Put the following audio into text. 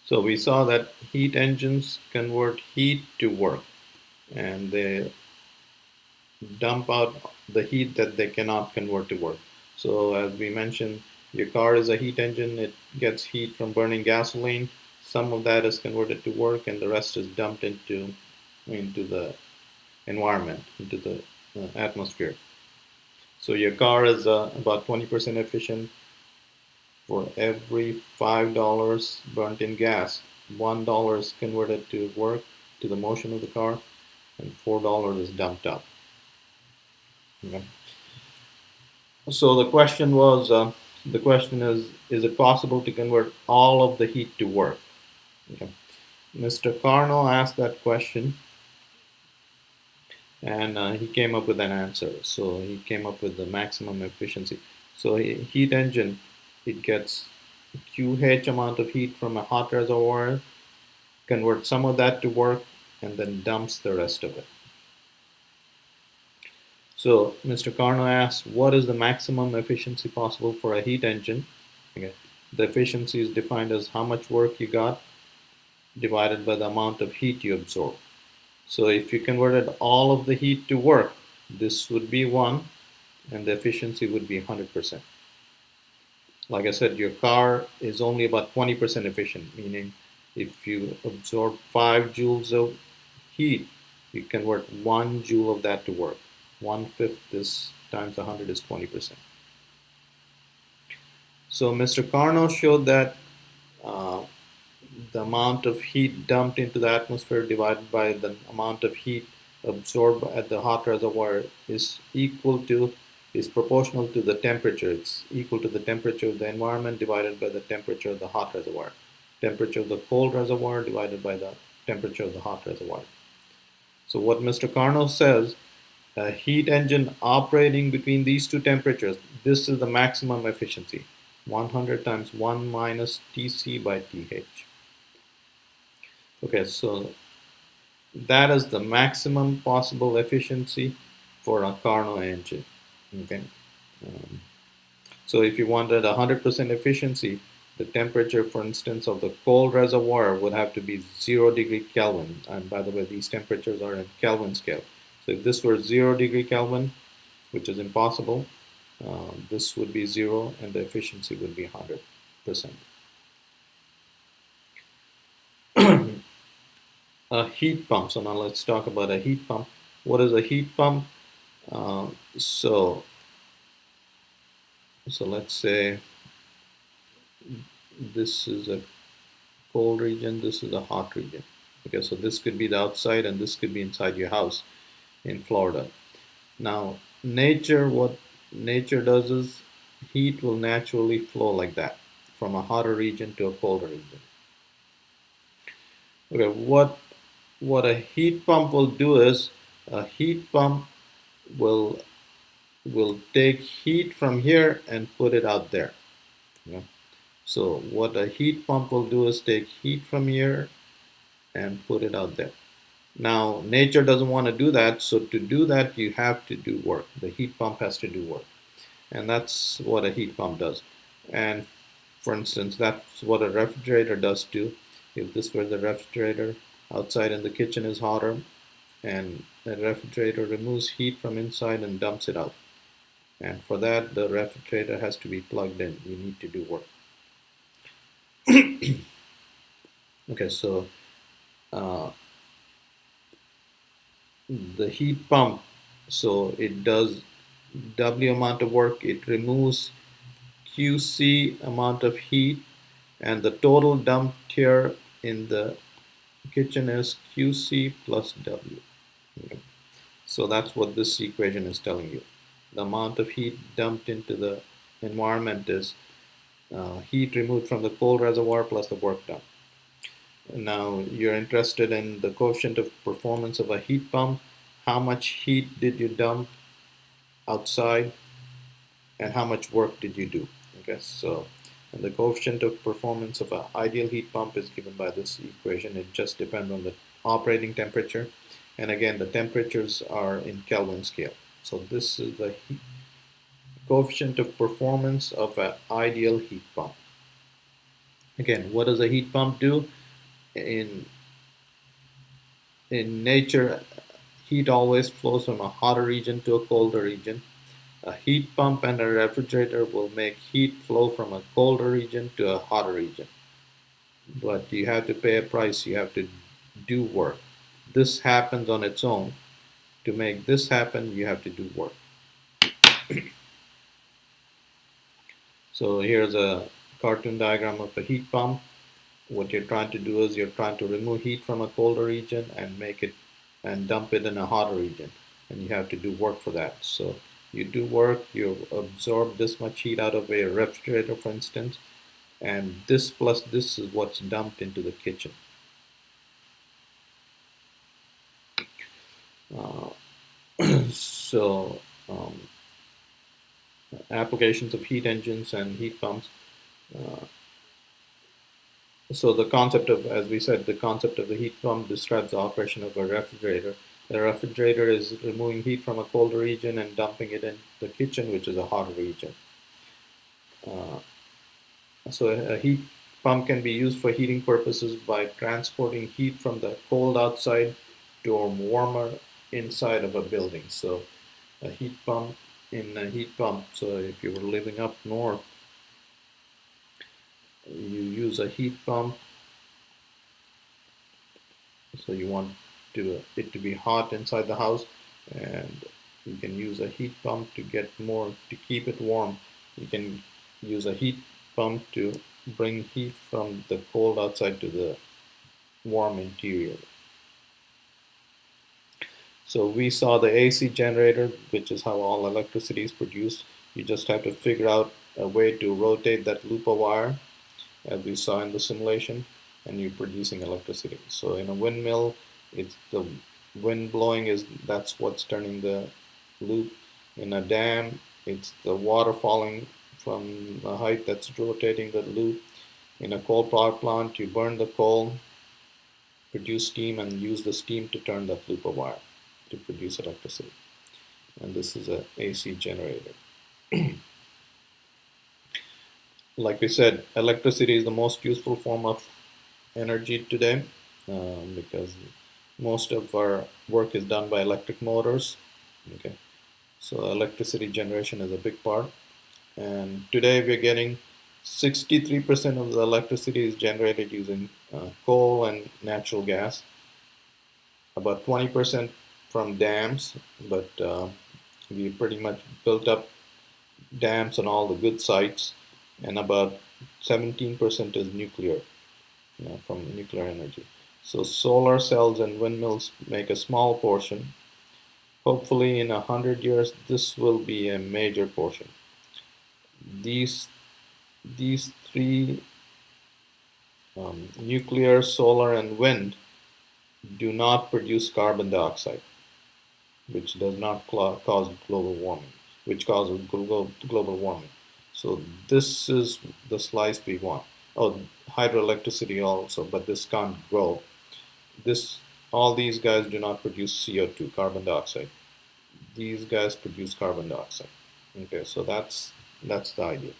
So we saw that heat engines convert heat to work, and they dump out the heat that they cannot convert to work. So as we mentioned, your car is a heat engine. It gets heat from burning gasoline. Some of that is converted to work, and the rest is dumped into the environment, into the atmosphere. So your car is about 20% efficient. For every $5 burnt in gas, $1 is converted to work, to the motion of the car, and $4 is dumped out. Okay. So the question is it possible to convert all of the heat to work? Okay. Mr. Carnot asked that question, and he came up with an answer. So he came up with the maximum efficiency. So heat engine, it gets QH amount of heat from a hot reservoir, converts some of that to work, and then dumps the rest of it. So Mr. Carnot asks, what is the maximum efficiency possible for a heat engine? Okay. The efficiency is defined as how much work you got divided by the amount of heat you absorb. So if you converted all of the heat to work, this would be 1, and the efficiency would be 100%. Like I said, your car is only about 20% efficient, meaning if you absorb 5 joules of heat, you convert 1 joule of that to work. 1/5 this times 100 is 20%. So Mr. Carnot showed that uh, the amount of heat dumped into the atmosphere divided by the amount of heat absorbed at the hot reservoir is proportional to the temperature. It's equal to the temperature of the environment divided by the temperature of the hot reservoir. Temperature of the cold reservoir divided by the temperature of the hot reservoir. So what Mr. Carnot says, a heat engine operating between these two temperatures, this is the maximum efficiency. 100 times 1 minus Tc by Th. Okay, so that is the maximum possible efficiency for a Carnot engine. Okay, so if you wanted 100% efficiency, the temperature, for instance, of the cold reservoir would have to be 0 degree Kelvin. And by the way, these temperatures are in Kelvin scale. So if this were 0 degree Kelvin, which is impossible, this would be 0, and the efficiency would be 100%. A heat pump. So now let's talk about a heat pump. What is a heat pump? Uh, so, so let's say this is a cold region, this is a hot region. Okay, so this could be the outside and this could be inside your house in Florida. Now, what nature does is heat will naturally flow like that from a hotter region to a colder region. Okay, what a heat pump will do is a heat pump will take heat from here and put it out there. Okay? So what a heat pump will do is take heat from here and put it out there. Now, nature doesn't want to do that, so to do that, you have to do work. The heat pump has to do work. And that's what a heat pump does. And for instance, that's what a refrigerator does too. If this were the refrigerator, outside in the kitchen is hotter, and the refrigerator removes heat from inside and dumps it out. And for that, the refrigerator has to be plugged in. You need to do work. Okay, so uh, the heat pump, so it does W amount of work, it removes QC amount of heat, and the total dumped here in the kitchen is QC plus W. Okay. So that's what this equation is telling you. The amount of heat dumped into the environment is heat removed from the cold reservoir plus the work done. Now you're interested in the coefficient of performance of a heat pump. How much heat did you dump outside and how much work did you do? Okay, so and the coefficient of performance of an ideal heat pump is given by this equation. It just depends on the operating temperature. And again, the temperatures are in Kelvin scale. So this is the coefficient of performance of an ideal heat pump. Again, what does a heat pump do? In in nature, heat always flows from a hotter region to a colder region. A heat pump and a refrigerator will make heat flow from a colder region to a hotter region. But you have to pay a price, you have to do work. This happens on its own. To make this happen, you have to do work. So here's a cartoon diagram of a heat pump. What you're trying to do is you're trying to remove heat from a colder region and make it and dump it in a hotter region. And you have to do work for that. So you do work, you absorb this much heat out of a refrigerator, for instance, and this plus this is what's dumped into the kitchen. Uh, so applications of heat engines and heat pumps. Uh, so the concept of, as we said, the concept of the heat pump describes the operation of a refrigerator. The refrigerator is removing heat from a colder region and dumping it in the kitchen, which is a hotter region. Uh, so a heat pump can be used for heating purposes by transporting heat from the cold outside to a warmer inside of a building. So a heat pump in a heat pump. So if you were living up north, you use a heat pump. So you want it to be hot inside the house, and you can use a heat pump to get more to keep it warm. You can use a heat pump to bring heat from the cold outside to the warm interior. So we saw the AC generator, which is how all electricity is produced. You just have to figure out a way to rotate that loop of wire, as we saw in the simulation, and you're producing electricity. So in a windmill, it's the wind blowing is that's what's turning the loop. In a dam, it's the water falling from the height that's rotating the loop. In a coal power plant, you burn the coal, produce steam, and use the steam to turn that loop of wire to produce electricity. And this is a AC generator. Like we said, electricity is the most useful form of energy today, because most of our work is done by electric motors. Okay, so electricity generation is a big part, and today we're getting 63% of the electricity is generated using coal and natural gas, about 20% from dams, but we pretty much built up dams on all the good sites, and about 17% is nuclear, from nuclear energy. So solar cells and windmills make a small portion. Hopefully in 100 years, this will be a major portion. These, these three, nuclear, solar, and wind, do not produce carbon dioxide, which does not cause global warming, which causes global warming. So this is the slice we want. Oh, hydroelectricity also, but this can't grow. This, all these guys do not produce CO2, carbon dioxide. These guys produce carbon dioxide. Okay, so that's the idea.